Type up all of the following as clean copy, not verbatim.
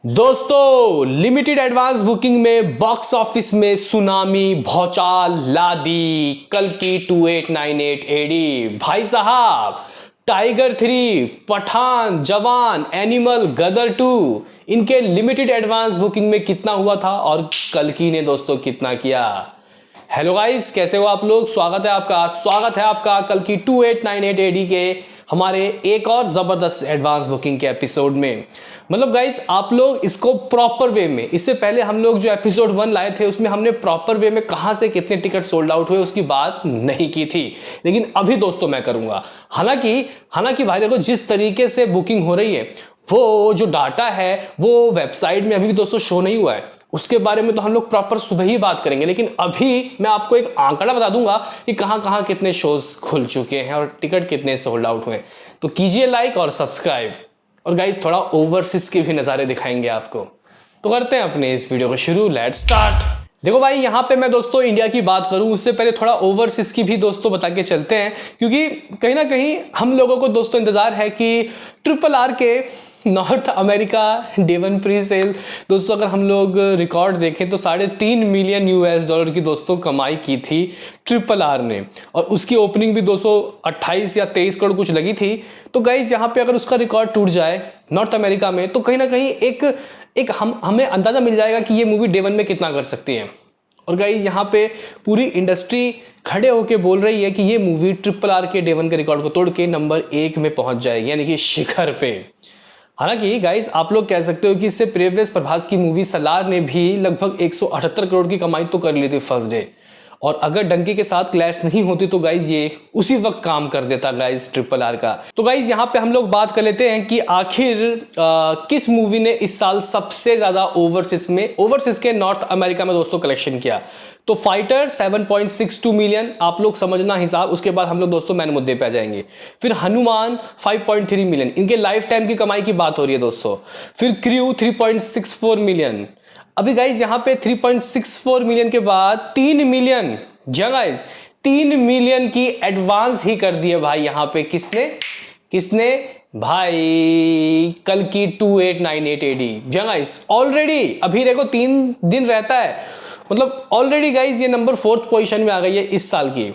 दोस्तों limited advance booking में box office में सुनामी भौचाल ला दी कल की 2898 एडी। भाई साहब टाइगर 3, पठान, जवान, एनिमल, गदर 2 इनके लिमिटेड एडवांस बुकिंग में कितना हुआ था और कल की ने दोस्तों कितना किया। हेलो गाइस, कैसे हो आप लोग। स्वागत है आपका कल की 2898 एडी के हमारे एक और जबरदस्त एडवांस बुकिंग के एपिसोड में। मतलब गाइस आप लोग इसको प्रॉपर वे में, इससे पहले हम लोग जो एपिसोड 1 लाए थे उसमें हमने प्रॉपर वे में कहां से कितने टिकट सोल्ड आउट हुए उसकी बात नहीं की थी, लेकिन अभी दोस्तों मैं करूंगा। हालांकि भाई देखो, जिस तरीके से बुकिंग हो रही है वो जो डाटा है वो वेबसाइट में अभी भी दोस्तों शो नहीं हुआ है, उसके बारे में तो हम लोग प्रॉपर सुबह ही बात करेंगे। लेकिन अभी मैं आपको एक आंकड़ा बता दूंगा कि कहां कहां कितने शोज खुल चुके हैं और टिकट कितने सोल्ड आउट हुए। तो कीजिए लाइक और सब्सक्राइब, और गाइस थोड़ा ओवरसीज के भी नज़ारे दिखाएंगे आपको। तो करते हैं अपने इस वीडियो को शुरू, लेट्स स्टार्ट। देखो भाई, यहां पे मैं दोस्तों इंडिया की बात करूं उससे पहले थोड़ा ओवरसीज की भी दोस्तों बता के चलते हैं, क्योंकि कहीं ना कहीं हम लोगों को दोस्तों इंतजार है कि RRR के north America day 1 pre sale दोस्तों अगर हम लोग रिकॉर्ड देखें तो $3.5 मिलियन US की दोस्तों कमाई की थी RRR ने, और उसकी ओपनिंग भी 228 या 23 करोड़ कुछ लगी थी। तो गाइज यहाँ पे अगर उसका रिकॉर्ड टूट जाए नॉर्थ अमेरिका में तो कहीं ना कहीं एक हमें अंदाजा मिल जाएगा कि ये मूवी डे 1 में कितना कर सकती है। और गाइज यहाँ पे पूरी इंडस्ट्री खड़े होके बोल रही है कि ये मूवी RRR के डे 1 के रिकॉर्ड को तोड़ के नंबर 1 में पहुंच जाएगी, यानी कि शिखर पे। हालांकि गाइस आप लोग कह सकते हो कि इससे प्रीवियस प्रभास की मूवी सलार ने भी लगभग 178 करोड़ की कमाई तो कर ली थी फर्स्ट डे, और अगर डंकी के साथ क्लैश नहीं होती तो गाइज ये उसी वक्त काम कर देता गाइज RRR का। तो गाइज यहाँ पे हम लोग बात कर लेते हैं कि आखिर किस मूवी ने इस साल सबसे ज्यादा ओवरसीज के नॉर्थ अमेरिका में दोस्तों कलेक्शन किया। तो फाइटर 7.62 मिलियन, आप लोग समझना हिसाब। उसके बाद हम लोग दोस्तों मैन मुद्दे पे आ जाएंगे। फिर हनुमान 5.3 मिलियन, इनके लाइफ टाइम की कमाई की बात हो रही है दोस्तों। फिर क्रू 3.64 मिलियन। अभी गाइज यहाँ पे 3.64 मिलियन के बाद 3 मिलियन, गाइज 3 मिलियन की एडवांस ही कर दिए भाई यहाँ पे। किसने भाई कल की 2898 एडी गाइज। ऑलरेडी अभी देखो 3 दिन रहता है, मतलब ऑलरेडी गाइज ये नंबर 4th पोजीशन में आ गई है इस साल की,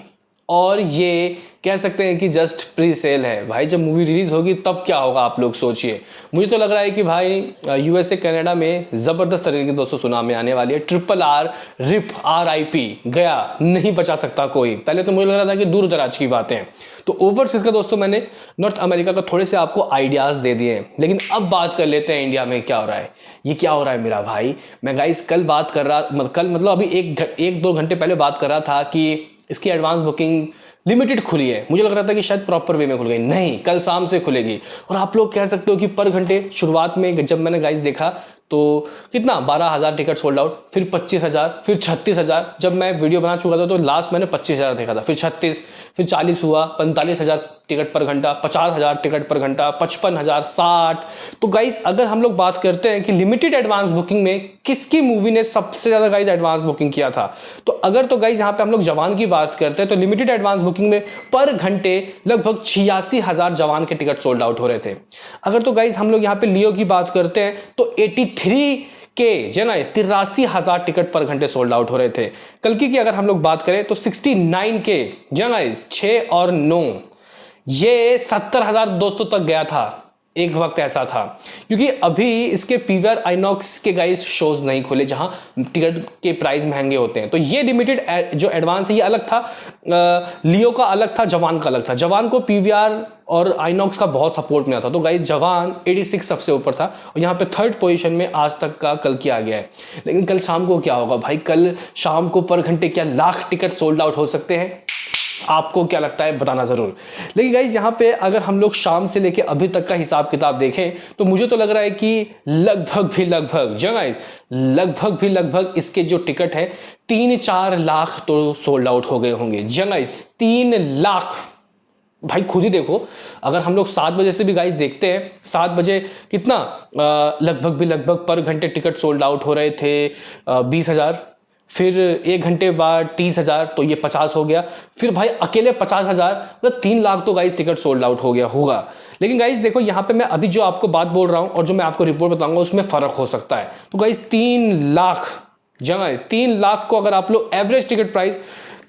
और ये कह सकते हैं कि जस्ट प्री सेल है भाई। जब मूवी रिलीज होगी तब क्या होगा आप लोग सोचिए। मुझे तो लग रहा है कि भाई USA कनाडा में जबरदस्त तरीके की दोस्तों सुनामी आने वाली है। RRR रिप RIP गया, नहीं बचा सकता कोई। पहले तो मुझे लग रहा था कि दूर दराज की बातें हैं। तो ओवरसीज का दोस्तों मैंने नॉर्थ अमेरिका का थोड़े से आपको आइडियाज दे दिए हैं, लेकिन अब बात कर लेते हैं इंडिया में क्या हो रहा है। ये क्या हो रहा है मेरा भाई। मैं गाइस कल बात कर रहा, मतलब अभी एक दो घंटे पहले बात कर रहा था कि इसकी एडवांस बुकिंग लिमिटेड खुली है। मुझे लग रहा था कि शायद प्रॉपर वे में खुल गई, नहीं कल शाम से खुलेगी। और आप लोग कह सकते हो कि पर घंटे शुरुआत में जब मैंने गाइस देखा तो कितना 12,000 टिकट सोल्ड आउट, फिर 25,000, फिर 36,000। जब मैं वीडियो बना चुका था तो लास्ट मैंने 25,000 देखा था, फिर 36, फिर 40 हुआ, 45,000 टिकट पर घंटा, 50,000 टिकट पर घंटा, 55,000, 60। तो गाइज अगर हम लोग बात करते हैं कि लिमिटेड एडवांस बुकिंग में किसकी मूवी ने सबसे ज्यादा गाइज एडवांस बुकिंग किया था, तो अगर तो गाइज यहाँ पे हम लोग जवान की बात करते हैं तो लिमिटेड एडवांस बुकिंग में पर घंटे लगभग 86,000 जवान के टिकट सोल्ड आउट हो रहे थे। अगर तो गाइज हम लोग यहाँ पे लियो की बात करते हैं तो 83 के 83,000 टिकट पर घंटे सोल्ड आउट हो रहे थे। कल की अगर हम लोग बात करें तो 69 के 6 और 9 ये 70,000 दोस्तों तक गया था। एक वक्त ऐसा था, क्योंकि अभी इसके PVR आइनॉक्स के गाइस शोज नहीं खुले जहां टिकट के प्राइस महंगे होते हैं। तो ये लिमिटेड जो एडवांस है ये अलग था, लियो का अलग था, जवान का अलग था। जवान को PVR और आइनॉक्स का बहुत सपोर्ट मिला था। तो गाइस जवान 86 सबसे ऊपर था, और यहाँ पे 3rd पोजीशन में आज तक का कल की आ गया है। लेकिन कल शाम को क्या होगा भाई, कल शाम को पर घंटे क्या लाख टिकट सोल्ड आउट हो सकते हैं। आपको क्या लगता है बताना जरूर। लेकिन गाइज यहाँ पे अगर हम लोग शाम से लेके अभी तक का हिसाब किताब देखें तो मुझे तो लग रहा है कि लगभग इसके जो टिकट है 3-4 लाख तो सोल्ड आउट हो गए होंगे। 3 लाख भाई खुद ही देखो। अगर हम लोग 7 बजे से भी गाइज देखते हैं, 7 बजे कितना लगभग पर घंटे टिकट सोल्ड आउट हो रहे थे 20,000, फिर 1 घंटे बाद 30,000, तो ये 50 हो गया। फिर भाई अकेले 50,000 मतलब 3 लाख तो गाइस टिकट सोल्ड आउट हो गया होगा। लेकिन गाइज देखो यहाँ पे मैं अभी जो आपको बात बोल रहा हूँ और जो मैं आपको रिपोर्ट बताऊंगा उसमें फर्क हो सकता है। तो गाइज 3 लाख जगह 3 लाख को अगर आप लोग एवरेज टिकट प्राइस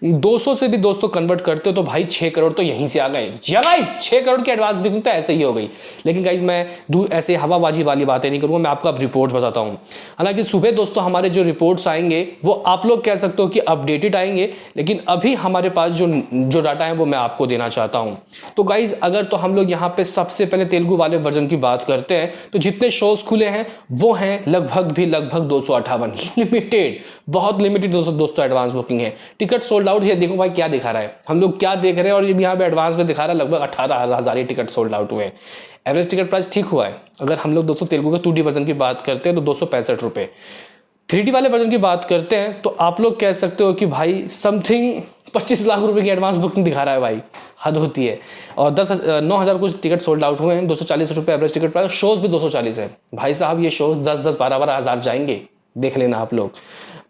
200 से भी दोस्तों कन्वर्ट करते हो तो भाई 6 करोड़ तो यहीं से आ गए। गाइस 6 करोड़ की एडवांस बुकिंग तो ऐसे ही हो गई। लेकिन गाइस मैं ऐसे हवाबाजी वाली बातें नहीं करूंगा, मैं आपको अब रिपोर्ट बताता हूं। हालांकि सुबह दोस्तों हमारे जो रिपोर्ट्स आएंगे वो आप लोग कह सकते हो कि अपडेटेड आएंगे, लेकिन अभी हमारे पास जो डाटा है वो मैं आपको देना चाहता हूं। तो गाइज अगर तो हम लोग यहाँ पे सबसे पहले तेलुगु वाले वर्जन की बात करते हैं तो जितने शोज खुले हैं वो हैं लगभग 258 लिमिटेड, बहुत लिमिटेड दोस्तों एडवांस बुकिंग है। टिकट सोल्ड आउट है, देखो भाई क्या दिखा रहा है, हम लोग क्या देख रहे हैं और ये यहाँ पे एडवांस में दिखा रहा है लगभग 18,000 टिकट सोल्ड आउट हुए हैं। एवरेज टिकट प्राइस ठीक हुआ है। अगर हम लोग दोस्तों तेलुगु का 2D वर्जन की बात करते हैं तो 265 रुपये, 3D वाले वर्जन की बात करते हैं तो आप लोग कह सकते हो कि भाई समथिंग 25 लाख रुपए की एडवांस बुकिंग दिखा रहा है भाई, हद होती है। और 9,000 कुछ टिकट सोल्ड आउट हुए हैं, 240 रुपये एवरेज टिकट प्राइस, शोज भी 240 है भाई साहब। ये शोज 10-10, 12-12 हज़ार जाएंगे, देख लेना आप लोग।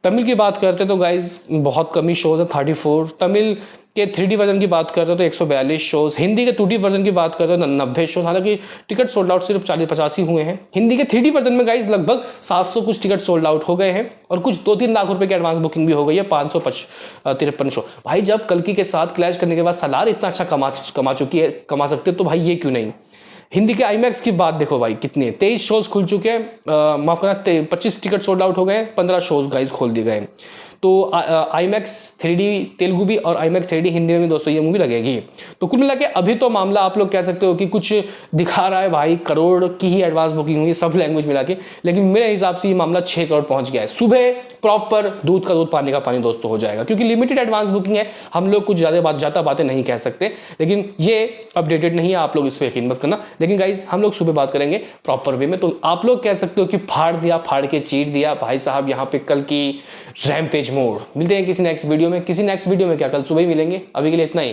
तमिल की बात करते हैं तो गाइज बहुत कमी शोज है, 34। तमिल के 3D वर्जन की बात करते हैं तो 142 शोज। हिंदी के 2D वर्जन की बात करते हैं तो 90 शोज। हालांकि टिकट सोल्ड आउट सिर्फ 40-85 हुए हैं। हिंदी के 3D वर्जन में गाइज लगभग 700 कुछ टिकट सोल्ड आउट हो गए हैं और कुछ 2-3 लाख रुपए की एडवांस बुकिंग भी हो गई है, 553 शो। भाई जब कल्कि के साथ क्लैश करने के बाद सलार इतना अच्छा कमा सकते हैं तो भाई ये क्यों नहीं। हिंदी के आईमैक्स की बात देखो भाई कितने 23 शोज खुल चुके हैं, माफ करना 25 टिकट सोल्ड आउट हो गए, 15 शोज गाइज खोल दिए गए। तो आईमैक्स 3D तेलुगु भी और आईमैक्स 3D हिंदी में भी दोस्तों ये मूवी लगेगी। तो कुल मिला के अभी तो मामला आप लोग कह सकते हो कि कुछ दिखा रहा है भाई, करोड़ की ही एडवांस बुकिंग हुई सब लैंग्वेज मिला के, लेकिन मेरे हिसाब से ये मामला 6 करोड़ पहुंच गया है। सुबह प्रॉपर दूध का दूध पानी का पानी दोस्तों हो जाएगा, क्योंकि लिमिटेड एडवांस बुकिंग है। हम लोग कुछ ज़्यादा बातें नहीं कह सकते, लेकिन ये अपडेटेड नहीं है, आप लोग इस पर यकीन मत करना। लेकिन गाइज हम लोग सुबह बात करेंगे प्रॉपर वे में। तो आप लोग कह सकते हो कि फाड़ के चीर दिया भाई साहब यहाँ पे कल की रैम्पेज मोड। मिलते हैं किसी नेक्स्ट वीडियो में क्या कल सुबह ही मिलेंगे। अभी के लिए इतना ही।